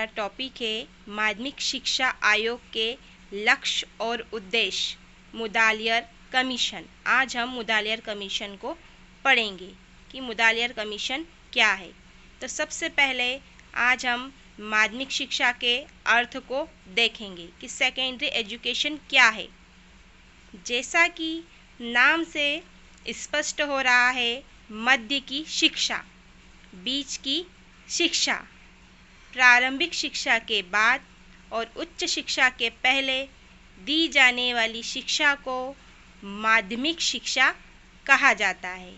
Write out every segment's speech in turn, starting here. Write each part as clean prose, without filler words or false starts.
Topic है माध्यमिक शिक्षा आयोग के लक्ष्य और उद्देश्य, मुदालियर कमीशन। आज हम मुदालियर कमीशन को पढ़ेंगे कि मुदालियर कमीशन क्या है। तो सबसे पहले आज हम माध्यमिक शिक्षा के अर्थ को देखेंगे कि सेकेंडरी एजुकेशन क्या है। जैसा कि नाम से स्पष्ट हो रहा है, मध्य की शिक्षा, बीच की शिक्षा, प्रारंभिक शिक्षा के बाद और उच्च शिक्षा के पहले दी जाने वाली शिक्षा को माध्यमिक शिक्षा कहा जाता है।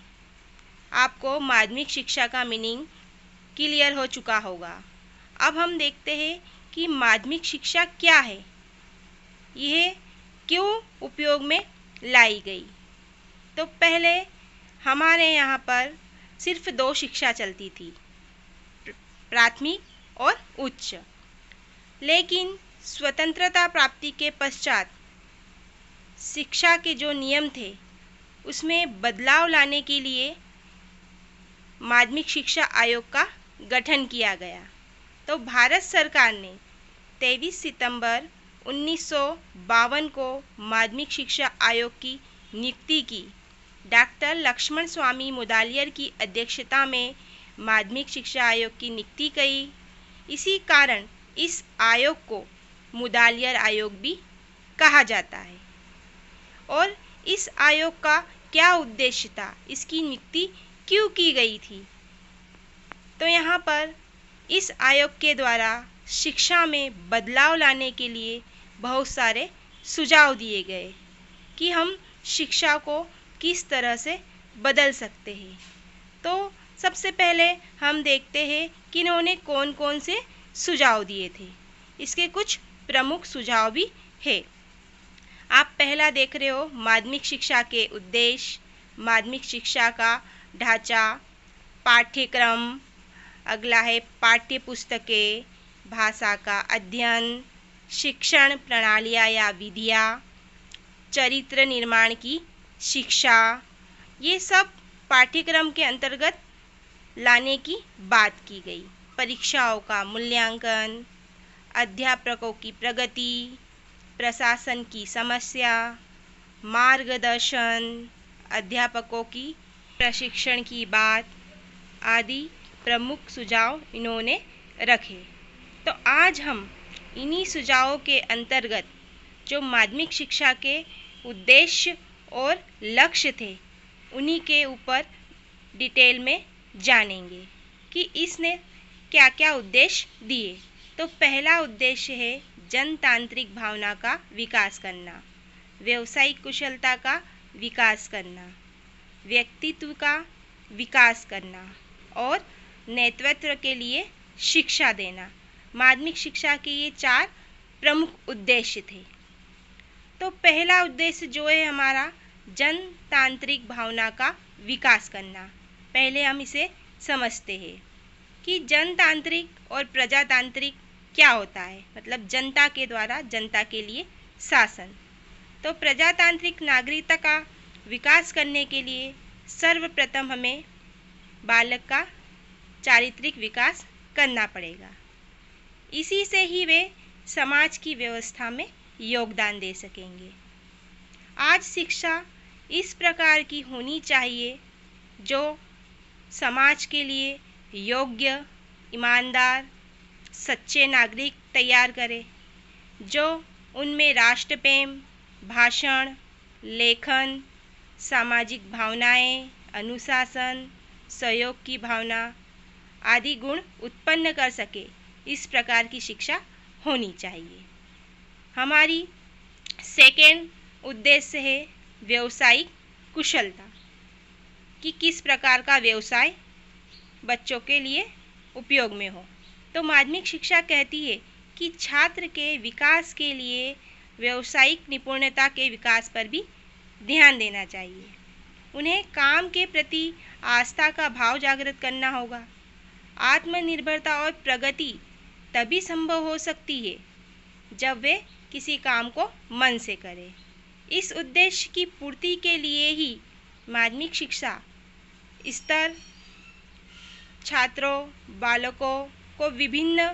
आपको माध्यमिक शिक्षा का मीनिंग क्लियर हो चुका होगा। अब हम देखते हैं कि माध्यमिक शिक्षा क्या है, यह क्यों उपयोग में लाई गई। तो पहले हमारे यहाँ पर सिर्फ 2 शिक्षा चलती थी, प्राथमिक और उच्च। लेकिन स्वतंत्रता प्राप्ति के पश्चात शिक्षा के जो नियम थे उसमें बदलाव लाने के लिए माध्यमिक शिक्षा आयोग का गठन किया गया। तो भारत सरकार ने 23 सितंबर 1952 को माध्यमिक शिक्षा आयोग की नियुक्ति की। डॉक्टर लक्ष्मण स्वामी मुदालियर की अध्यक्षता में माध्यमिक शिक्षा आयोग की नियुक्ति की। इसी कारण इस आयोग को मुदालियर आयोग भी कहा जाता है। और इस आयोग का क्या उद्देश्य था, इसकी नियुक्ति क्यों की गई थी। तो यहाँ पर इस आयोग के द्वारा शिक्षा में बदलाव लाने के लिए बहुत सारे सुझाव दिए गए कि हम शिक्षा को किस तरह से बदल सकते हैं। तो सबसे पहले हम देखते हैं कि इन्होंने कौन कौन से सुझाव दिए थे। इसके कुछ प्रमुख सुझाव भी है। आप पहला देख रहे हो, माध्यमिक शिक्षा के उद्देश्य, माध्यमिक शिक्षा का ढांचा, पाठ्यक्रम। अगला है पाठ्य पुस्तकें, भाषा का अध्ययन, शिक्षण प्रणालियाँ या विधियाँ, चरित्र निर्माण की शिक्षा। ये सब पाठ्यक्रम के अंतर्गत लाने की बात की गई। परीक्षाओं का मूल्यांकन, अध्यापकों की प्रगति, प्रशासन की समस्या, मार्गदर्शन, अध्यापकों की प्रशिक्षण की बात आदि प्रमुख सुझाव इन्होंने रखे। तो आज हम इन्हीं सुझावों के अंतर्गत जो माध्यमिक शिक्षा के उद्देश्य और लक्ष्य थे उन्हीं के ऊपर डिटेल में जानेंगे कि इसने क्या क्या उद्देश्य दिए। तो पहला उद्देश्य है जनतांत्रिक भावना का विकास करना, व्यावसायिक कुशलता का विकास करना, व्यक्तित्व का विकास करना और नेतृत्व के लिए शिक्षा देना। माध्यमिक शिक्षा के ये 4 प्रमुख उद्देश्य थे। तो पहला उद्देश्य जो है हमारा जनतांत्रिक भावना का विकास करना। पहले हम इसे समझते हैं कि जनतांत्रिक और प्रजातांत्रिक क्या होता है। मतलब जनता के द्वारा जनता के लिए शासन। तो प्रजातांत्रिक नागरिकता का विकास करने के लिए सर्वप्रथम हमें बालक का चारित्रिक विकास करना पड़ेगा। इसी से ही वे समाज की व्यवस्था में योगदान दे सकेंगे। आज शिक्षा इस प्रकार की होनी चाहिए जो समाज के लिए योग्य, ईमानदार, सच्चे नागरिक तैयार करे, जो उनमें राष्ट्र प्रेम, भाषण, लेखन, सामाजिक भावनाएं, अनुशासन, सहयोग की भावना आदि गुण उत्पन्न कर सके। इस प्रकार की शिक्षा होनी चाहिए। हमारी सेकेंड उद्देश्य है व्यावसायिक कुशलता, कि किस प्रकार का व्यवसाय बच्चों के लिए उपयोग में हो। तो माध्यमिक शिक्षा कहती है कि छात्र के विकास के लिए व्यावसायिक निपुणता के विकास पर भी ध्यान देना चाहिए। उन्हें काम के प्रति आस्था का भाव जागृत करना होगा। आत्मनिर्भरता और प्रगति तभी संभव हो सकती है जब वे किसी काम को मन से करें। इस उद्देश्य की पूर्ति के लिए ही माध्यमिक शिक्षा स्तर छात्रों, बालकों को विभिन्न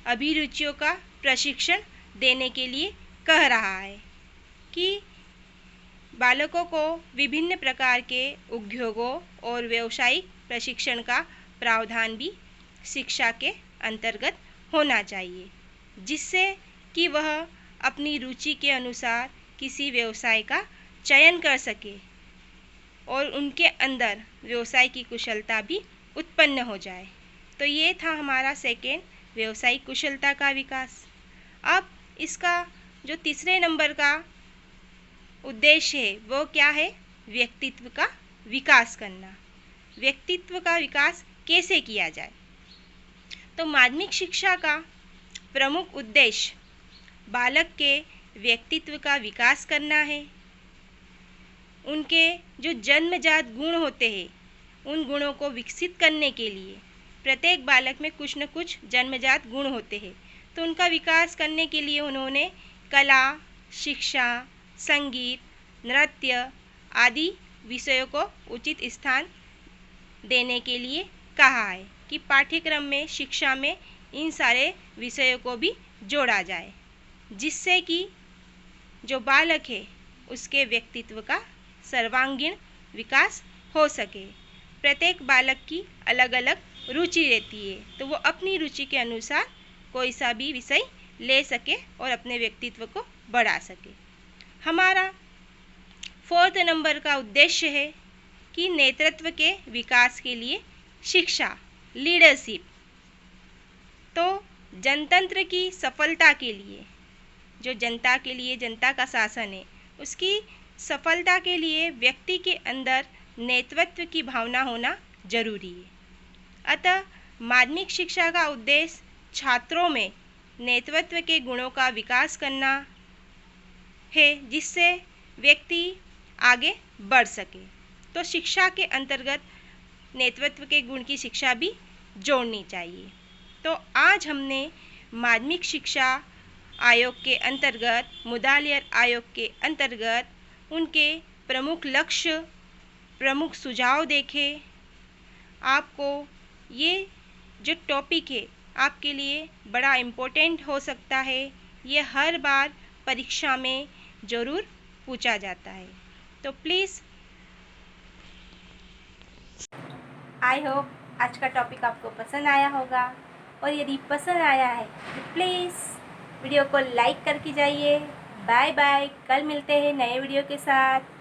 अभिरुचियों का प्रशिक्षण देने के लिए कह रहा है कि बालकों को विभिन्न प्रकार के उद्योगों और व्यावसायिक प्रशिक्षण का प्रावधान भी शिक्षा के अंतर्गत होना चाहिए, जिससे कि वह अपनी रुचि के अनुसार किसी व्यवसाय का चयन कर सके और उनके अंदर व्यवसाय की कुशलता भी उत्पन्न हो जाए। तो ये था हमारा सेकेंड, व्यवसायिक कुशलता का विकास। अब इसका जो तीसरे नंबर का उद्देश्य है वो क्या है? व्यक्तित्व का विकास करना। व्यक्तित्व का विकास कैसे किया जाए? तो माध्यमिक शिक्षा का प्रमुख उद्देश्य बालक के व्यक्तित्व का विकास करना है। उनके जो जन्मजात गुण होते हैं उन गुणों को विकसित करने के लिए प्रत्येक बालक में कुछ न कुछ जन्मजात गुण होते हैं, तो उनका विकास करने के लिए उन्होंने कला, शिक्षा, संगीत, नृत्य आदि विषयों को उचित स्थान देने के लिए कहा है कि पाठ्यक्रम में, शिक्षा में इन सारे विषयों को भी जोड़ा जाए, जिससे कि जो बालक है उसके व्यक्तित्व का सर्वांगीण विकास हो सके। प्रत्येक बालक की अलग अलग रुचि रहती है, तो वो अपनी रुचि के अनुसार कोई सा भी विषय ले सके और अपने व्यक्तित्व को बढ़ा सके। हमारा फोर्थ नंबर का उद्देश्य है कि नेतृत्व के विकास के लिए शिक्षा, लीडरशिप। तो जनतंत्र की सफलता के लिए, जो जनता के लिए जनता का शासन है, उसकी सफलता के लिए व्यक्ति के अंदर नेतृत्व की भावना होना जरूरी है। अतः माध्यमिक शिक्षा का उद्देश्य छात्रों में नेतृत्व के गुणों का विकास करना है, जिससे व्यक्ति आगे बढ़ सके। तो शिक्षा के अंतर्गत नेतृत्व के गुण की शिक्षा भी जोड़नी चाहिए। तो आज हमने माध्यमिक शिक्षा आयोग के अंतर्गत, मुदालियर आयोग के अंतर्गत उनके प्रमुख लक्ष्य, प्रमुख सुझाव देखे। आपको ये जो टॉपिक है आपके लिए बड़ा इम्पोर्टेंट हो सकता है, ये हर बार परीक्षा में ज़रूर पूछा जाता है। तो प्लीज़, आई होप आज का टॉपिक आपको पसंद आया होगा, और यदि पसंद आया है तो प्लीज़ वीडियो को लाइक करके जाइए। बाय बाय, कल मिलते हैं नए वीडियो के साथ।